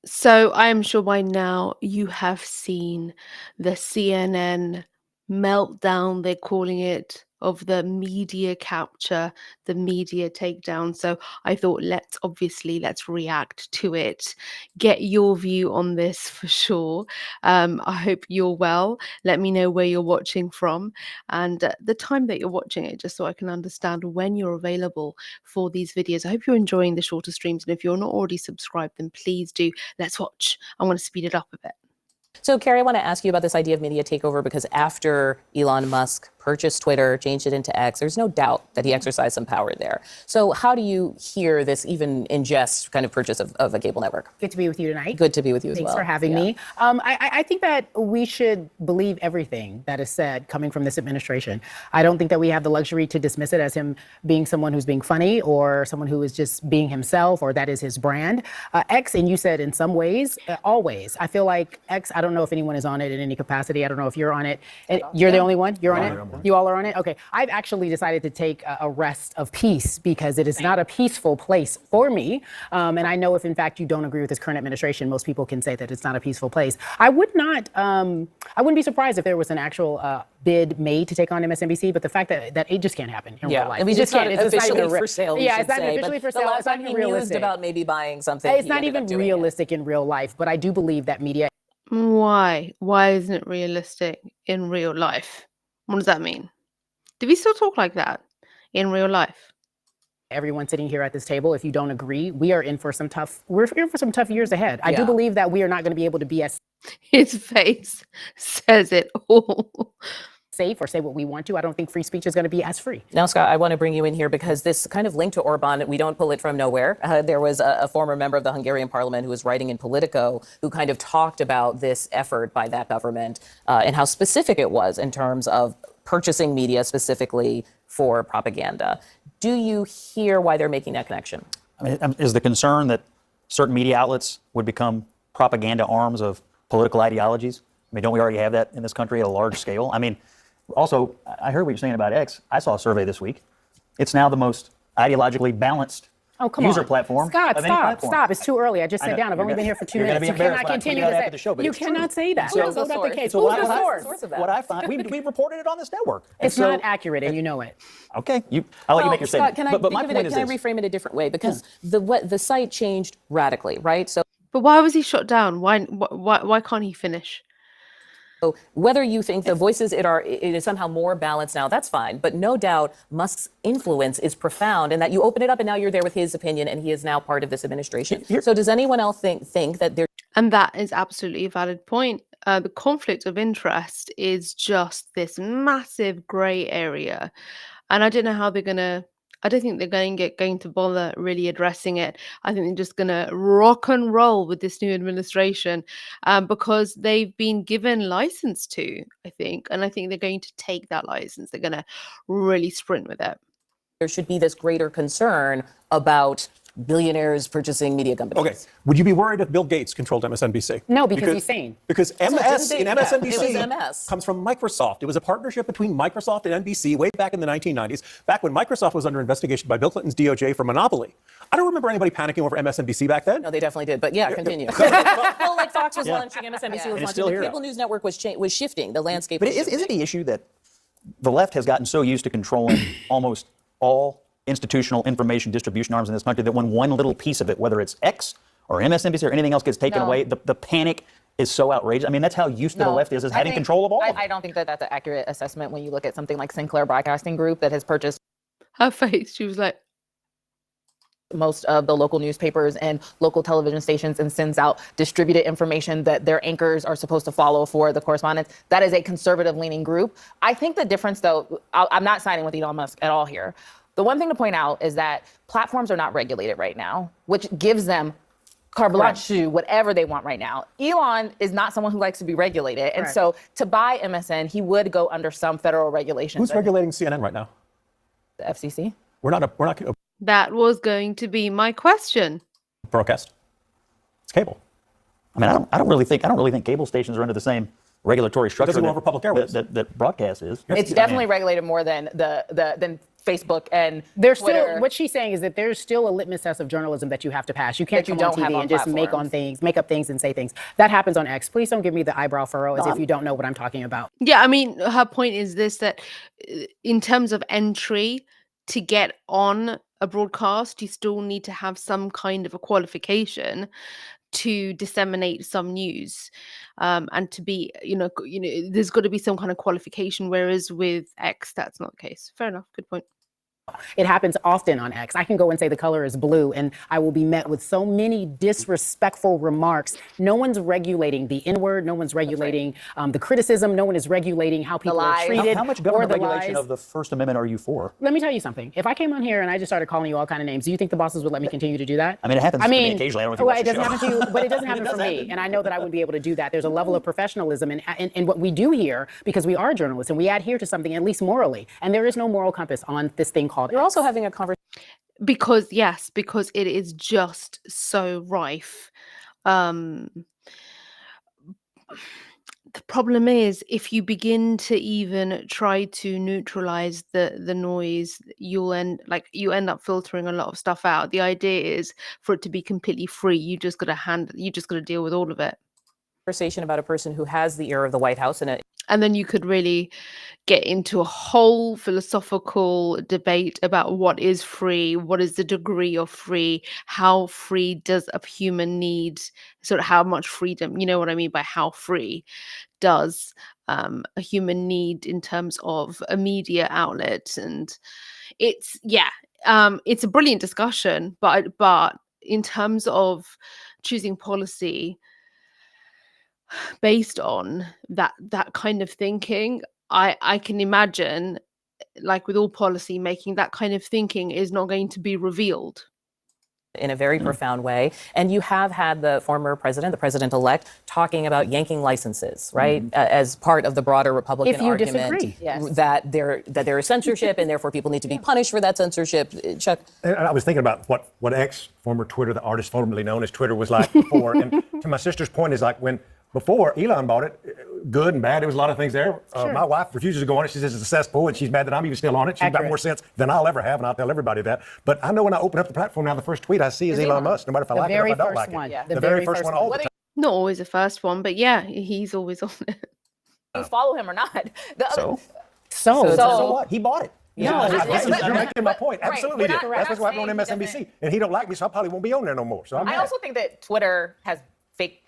So I am sure by now you have seen the CNN meltdown, they're calling it, of the media capture, the media takedown. So I thought let's react to it. Get your view on this for sure. I hope you're well. Let me know where you're watching from and the time that you're watching it, just so I can understand when you're available for these videos. I hope you're enjoying the shorter streams, and if you're not already subscribed, then please do. Let's watch. I want to speed it up a bit. So, Carrie, I want to ask you about this idea of media takeover because after Elon Musk purchased Twitter, changed it into X, there's no doubt that he exercised some power there. So how do you hear this even ingest kind of purchase of a cable network? Good to be with you tonight. Good to be with you as well. Thanks for having me. I think that we should believe everything that is said coming from this administration. I don't think that we have the luxury to dismiss it as him being someone who's being funny or someone who is just being himself or that is his brand. X, and you said in some ways, always. I feel like X, I don't know if anyone is on it in any capacity. I don't know if you're on it. You're the only one? You're on it? You all are on it? Okay. I've actually decided to take a rest of peace because it is not a peaceful place for me. And I know if in fact you don't agree with this current administration, most people can say that it's not a peaceful place. I wouldn't be surprised if there was an actual bid made to take on MSNBC, but the fact that it just can't happen in real life. I mean, it's not officially for sale. Yeah, it's not officially for sale. The last It's not time he even realistic. mused about maybe buying something. It's not even realistic in real life, but I do believe that media. Why? Why isn't it realistic in real life? What does that mean? Do we still talk like that in real life? Everyone sitting here at this table, if you don't agree, we're in for some tough years ahead. I do believe that we are not going to be able to be as His face says it all. safe or say what we want to. I don't think free speech is going to be as free. Now, Scott, I want to bring you in here because this kind of link to Orban, we don't pull it from nowhere. There was a former member of the Hungarian parliament who was writing in Politico who kind of talked about this effort by that government and how specific it was in terms of purchasing media specifically for propaganda. Do you hear why they're making that connection? I mean, is the concern that certain media outlets would become propaganda arms of political ideologies? I mean, don't we already have that in this country at a large scale? I mean, also, I heard what you're saying about X. I saw a survey this week. It's now the most ideologically balanced user platform. Scott, of any platform. stop. It's too early. I just sat down. I've only been here for 2 minutes. You cannot continue to say that. You cannot say that. Who's the That's not source? the case. So Who's the source? what I find, we reported it on this network. It's not accurate, and you know it. Okay, I'll let you make your Scott, statement. But my point is can I this. reframe it a different way? Because the site changed radically, right? So But why was he shot down? Why can't he finish? whether you think the voices it is somehow more balanced now, that's fine. But no doubt Musk's influence is profound, and that you open it up and now you're there with his opinion, and he is now part of this administration. So does anyone else think that there? And that is absolutely a valid point. The conflict of interest is just this massive gray area. And I don't know how they're going to, I don't think they're going to bother really addressing it. I think they're just going to rock and roll with this new administration because they've been given license to, I think. And I think they're going to take that license. They're going to really sprint with it. There should be this greater concern about billionaires purchasing media companies. Okay. Would you be worried if Bill Gates controlled MSNBC? No, because he's sane. Because MS in MSNBC it was MS. comes from Microsoft. It was a partnership between Microsoft and NBC way back in the 1990s, back when Microsoft was under investigation by Bill Clinton's DOJ for monopoly. I don't remember anybody panicking over MSNBC back then. No, they definitely did. But yeah, continue. Well, like Fox was launching, MSNBC was launching, the cable news network was shifting, the landscape. But isn't the issue that the left has gotten so used to controlling almost all institutional information distribution arms in this country that when one little piece of it, whether it's X or MSNBC or anything else, gets taken away, the panic is so outrageous. I mean, that's how used to the left is having control of all of it. I don't think that that's an accurate assessment when you look at something like Sinclair Broadcasting Group that has purchased Her face, she was like, most of the local newspapers and local television stations and sends out distributed information that their anchors are supposed to follow for the correspondence. That is a conservative leaning group. I think the difference, though, I'm not siding with Elon Musk at all here. The one thing to point out is that platforms are not regulated right now, which gives them carte blanche to whatever they want right now. Elon is not someone who likes to be regulated. And so to buy MSN, he would go under some federal regulations. Who's regulating CNN right now? The FCC. We're not that was going to be my question. broadcast. It's cable. I mean, I don't really think cable stations are under the same regulatory structure doesn't go over public airwaves. that broadcast is. It's definitely regulated more than Facebook and There's Twitter. still, what she's saying is that there's still a litmus test of journalism that you have to pass. You can't That you come on don't have TV on and just make up things and say things. That happens on X. Please don't give me the eyebrow furrow as if you don't know what I'm talking about. Yeah, I mean, her point is this, that in terms of entry to get on a broadcast, you still need to have some kind of a qualification to disseminate some news, and to be, there's got to be some kind of qualification. Whereas with X, that's not the case. Fair enough. Good point. It happens often on X. I can go and say the color is blue, and I will be met with so many disrespectful remarks. No one's regulating the N-word. No one's regulating the criticism. No one is regulating how people are lies. treated. How much or government the regulation lies. of the First Amendment are you for? Let me tell you something. If I came on here and I just started calling you all kind of names, do you think the bosses would let me continue to do that? I mean, it happens to me occasionally. I don't know if you well, watch it the doesn't show. happen to you, but it doesn't happen does for me. happen. And I know that I wouldn't be able to do that. There's a level of professionalism in what we do here because we are journalists and we adhere to something, at least morally. And there is no moral compass on this thing called You're X. also having a conversation. Because it is just so rife. Um, the problem is, if you begin to even try to neutralize the noise, you end up filtering a lot of stuff out. The idea is for it to be completely free. You just got to deal with all of it. Conversation about a person who has the ear of the White House And then you could really get into a whole philosophical debate about what is free, what is the degree of free, how free does a human need, sort of how much freedom, you know what I mean by how free does a human need in terms of a media outlet. And it's it's a brilliant discussion, but in terms of choosing policy based on that kind of thinking, I can imagine, like with all policy making, that kind of thinking is not going to be revealed. in a very profound way. And you have had the former president, the president-elect, talking about yanking licenses, right, as part of the broader Republican If you argument disagree. Yes. that there is censorship and therefore people need to be punished for that censorship. Chuck? And I was thinking about what X, former Twitter, the artist formerly known as Twitter, was like before. And to my sister's point is like when before Elon bought it, good and bad, there was a lot of things there. My wife refuses to go on it. She says it's a cesspool, and she's mad that I'm even still on it. She's got Accurate. more sense than I'll ever have, and I'll tell everybody that. But I know when I open up the platform now, the first tweet I see is Elon Musk, no matter if I The like it or very if I don't first like one. it. Yeah. The very first one all the time. Not always the first one, but yeah, he's always on it. You follow him or not? The other- So what? He bought it. No, You're making my point. Right. Absolutely We're did. not- That's we're why not I'm on saying he MSNBC. doesn't- And he don't like me, so I probably won't be on there no more. So I'm I mad. also think that Twitter has fake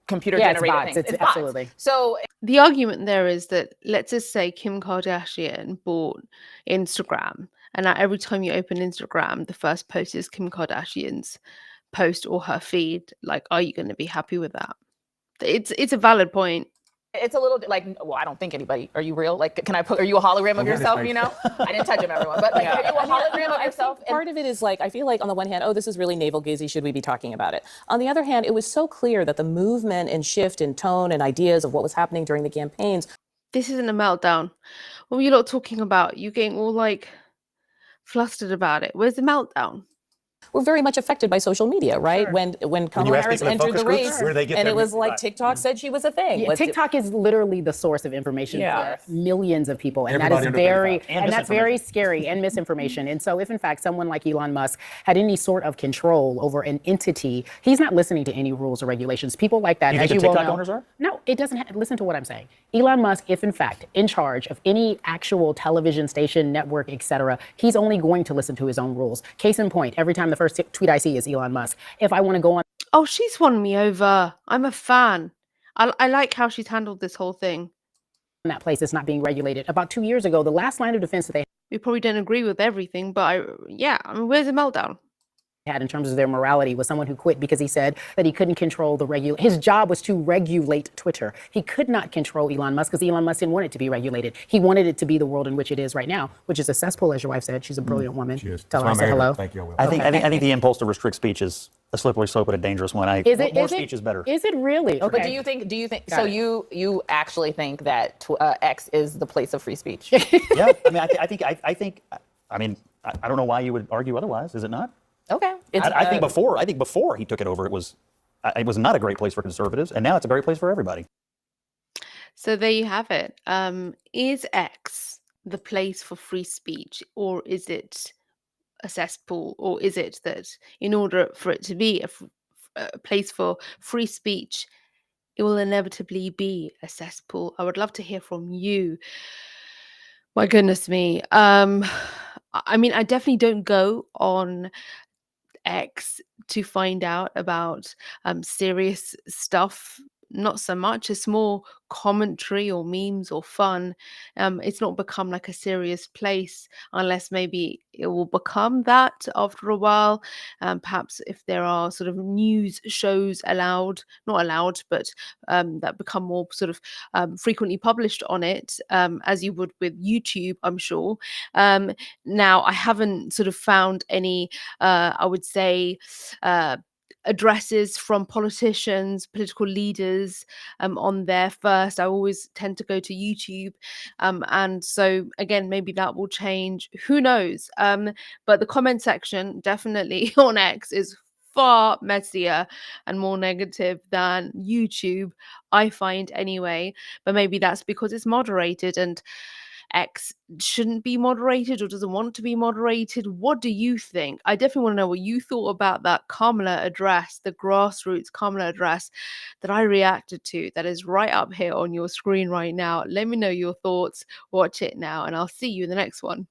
computer Yeah, it's generated bots. things. It's bots. absolutely. So The argument there is that, let's just say Kim Kardashian bought Instagram, and now every time you open Instagram, the first post is Kim Kardashian's post or her feed. Like, are you going to be happy with that? It's a valid point. it's a little bit like, well, I don't think anybody. Are you real? Like, can I put? Are you a hologram of yeah, yourself? that's You know, I didn't touch him, everyone. But like, are you a hologram of yourself? And Part of it is like, I feel like on the one hand, oh, this is really navel-gazing, should we be talking about it? On the other hand, it was so clear that the movement and shift in tone and ideas of what was happening during the campaigns This isn't a meltdown. What were you lot talking about? You getting all like flustered about it. Where's the meltdown? were very much affected by social media, right? When Kamala ask Harris people in entered the focus groups, race, where they get and their it was like right. TikTok said she was a thing. Yeah, What's it- TikTok is literally the source of information Yeah. for millions of people, and Everybody that is under very 35. and that's very scary and misinformation. And so, if in fact someone like Elon Musk had any sort of control over an entity, he's not listening to any rules or regulations. People like that, You as think you the well TikTok know, owners are? no, it doesn't. Listen to what I'm saying. Elon Musk, if in fact in charge of any actual television station, network, etc., he's only going to listen to his own rules. Case in point, every time the first tweet I see is Elon Musk. If I want to go on Oh, she's won me over. I'm a fan. I like how she's handled this whole thing. that place, it's not being regulated. About 2 years ago, the last line of defense that they We probably don't agree with everything, but I mean, where's the meltdown? had in terms of their morality was someone who quit because he said that he couldn't control his job was to regulate Twitter. He could not control Elon Musk because Elon Musk didn't want it to be regulated. He wanted it to be the world in which it is right now, which is a cesspool, as your wife said. She's a brilliant woman. She is. Tell her I That's why said I'm hello. here. Thank you, I will. I think the impulse to restrict speech is a slippery slope and a dangerous one. More speech is better. Is it really? Okay. But do you think? Got So it. you actually think that X is the place of free speech? Yeah, I mean, I think. I mean, I don't know why you would argue otherwise. Is it not? Okay. I think before he took it over, it was not a great place for conservatives, and now it's a great place for everybody. So there you have it. Is X the place for free speech, or is it a cesspool, or is it that in order for it to be a place for free speech, it will inevitably be a cesspool? I would love to hear from you. My goodness me. I mean, I definitely don't go on X to find out about serious stuff. Not so much. It's more commentary or memes or fun. It's not become like a serious place unless maybe it will become that after a while. Perhaps if there are sort of news shows allowed, not allowed, but that become more sort of frequently published on it, as you would with YouTube, I'm sure. Now, I haven't sort of found any I would say, uh, addresses from politicians, political leaders on there first. I always tend to go to YouTube. And so, again, maybe that will change. Who knows? But the comment section definitely on X is far messier and more negative than YouTube, I find anyway. But maybe that's because it's moderated, and X shouldn't be moderated or doesn't want to be moderated. What do you think? I definitely want to know what you thought about that Kamala address, the grassroots Kamala address that I reacted to, that is right up here on your screen right now. Let me know your thoughts. Watch it now, and I'll see you in the next one.